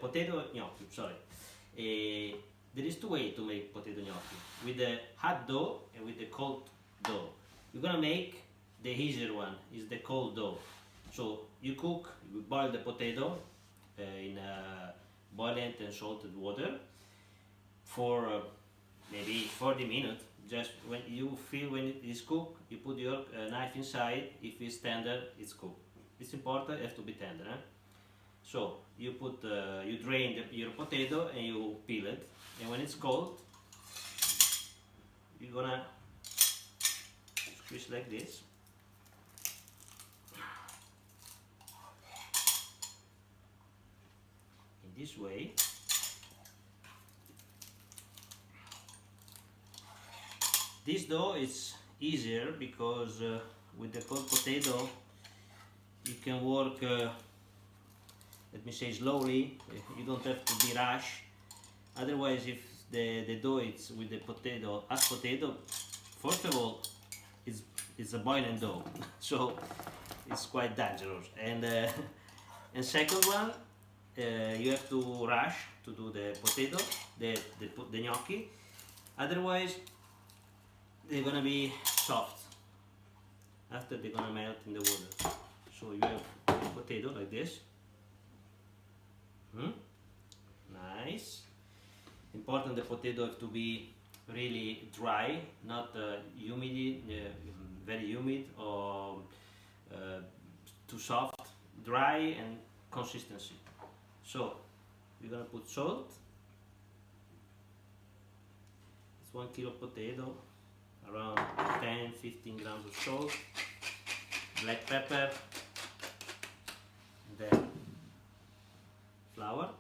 potato gnocchi. Sorry. There is two ways to make potato gnocchi: with the hot dough and with the cold dough. You're gonna make the easier one is the cold dough. So you boil the potato in boiling and salted water for maybe 40 minutes. Just when you feel when it is cooked, you put your knife inside. If it's tender, it's cooked. It's important, it has to be tender. So you drain your potato and you peel it. And when it's cold, you're gonna squeeze like this. In this way. This dough is easier because with the cold potato you can work, let me say, slowly. You don't have to be rushed. Otherwise, if the dough is with the potato, hot potato, first of all, it's a boiling dough, so it's quite dangerous. And second one, you have to rush to do the potato, the gnocchi. Otherwise, they're gonna be soft. After they're gonna melt in the water. So you have the potato like this. Nice. Important, the potato have to be really dry, not humid, very humid or too soft. Dry and consistency. So we're gonna put salt. It's 1 kilo potato. Around 10-15 grams of salt, black pepper, then flour.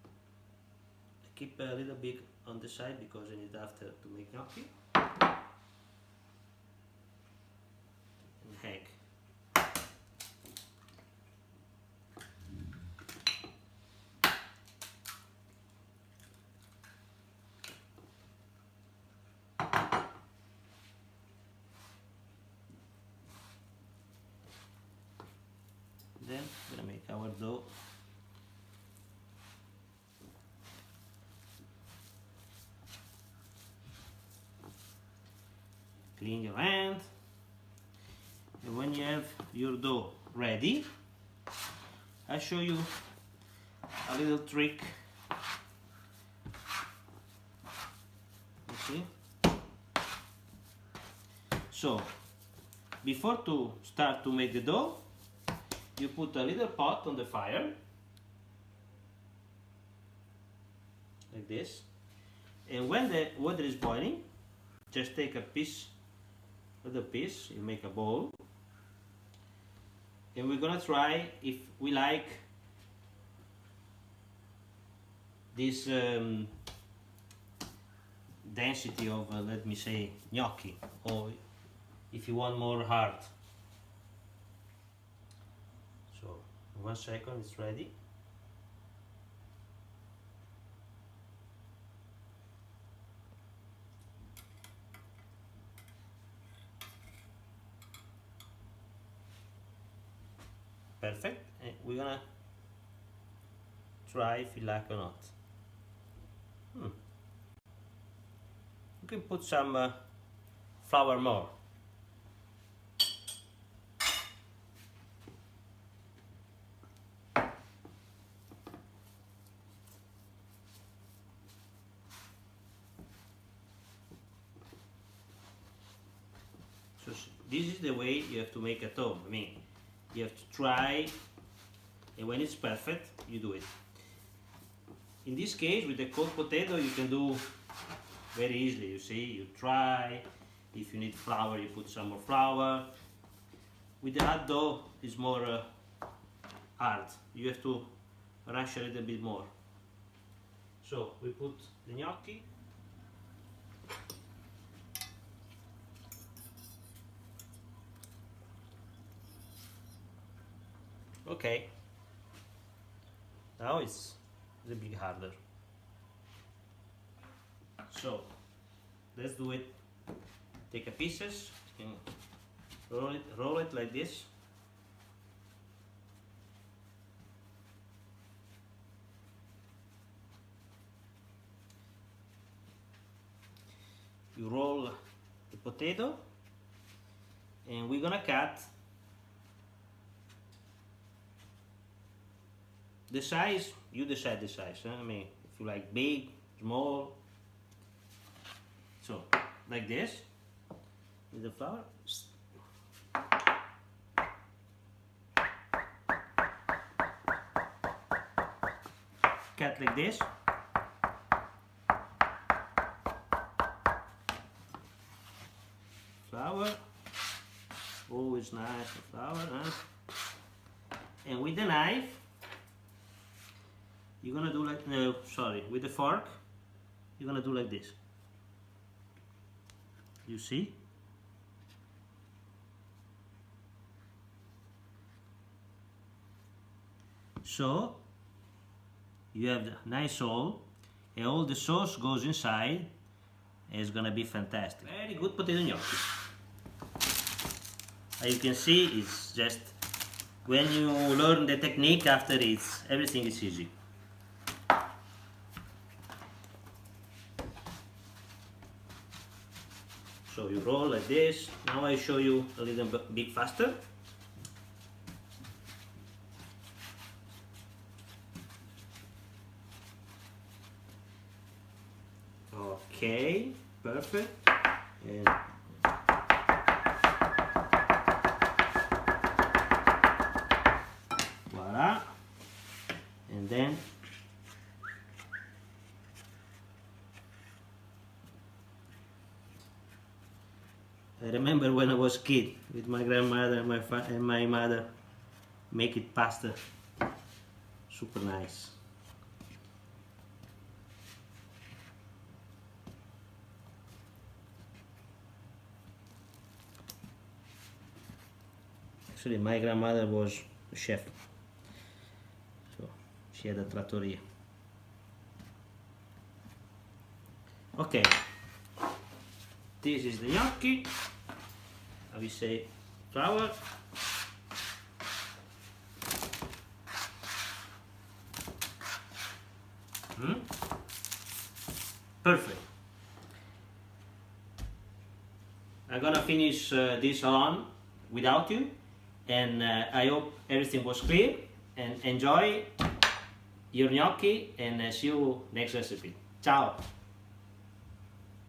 I keep a little bit on the side because I need after to make gnocchi. And egg. Then we're gonna make our dough. Clean your hand. And when you have your dough ready, I'll show you a little trick. You see? So, before to start to make the dough, you put a little pot on the fire, like this, and when the water is boiling, just take a little piece, you make a bowl, and we're gonna try if we like this density of, let me say, gnocchi, or if you want more hard. 1 second, it's ready. Perfect. And we're gonna try if you like or not. You can put some flour more. So this is the way you have to make at home. I mean, you have to try, and when it's perfect, you do it. In this case, with the cold potato, you can do very easily. You see, you try. If you need flour, you put some more flour. With the hot dough, it's more hard. You have to rush a little bit more. So we put the gnocchi. Okay, now it's a bit harder. So let's do it. Take a pieces and roll it like this. you roll the potato, and we're gonna cut the size. You decide the size, huh? I mean, if you like big, small. So like this with the flour. Cut like this. Flour, always nice flour, huh? And with the knife, you're gonna do like, no, sorry, with the fork, you're gonna do like this. You see? So you have the nice hole, and all the sauce goes inside. It's gonna be fantastic. Very good potato gnocchi. As you can see, it's just when you learn the technique after everything is easy. So you roll like this. Now I show you a little bit faster. Okay, perfect. And voila. And then I remember when I was a kid with my grandmother and my mother make it pasta. Super nice. Actually, my grandmother was a chef, so she had a trattoria. Okay, this is the gnocchi. I will say flour. Perfect. I'm gonna finish this on without you, and I hope everything was clear, and enjoy your gnocchi, and see you next recipe. Ciao!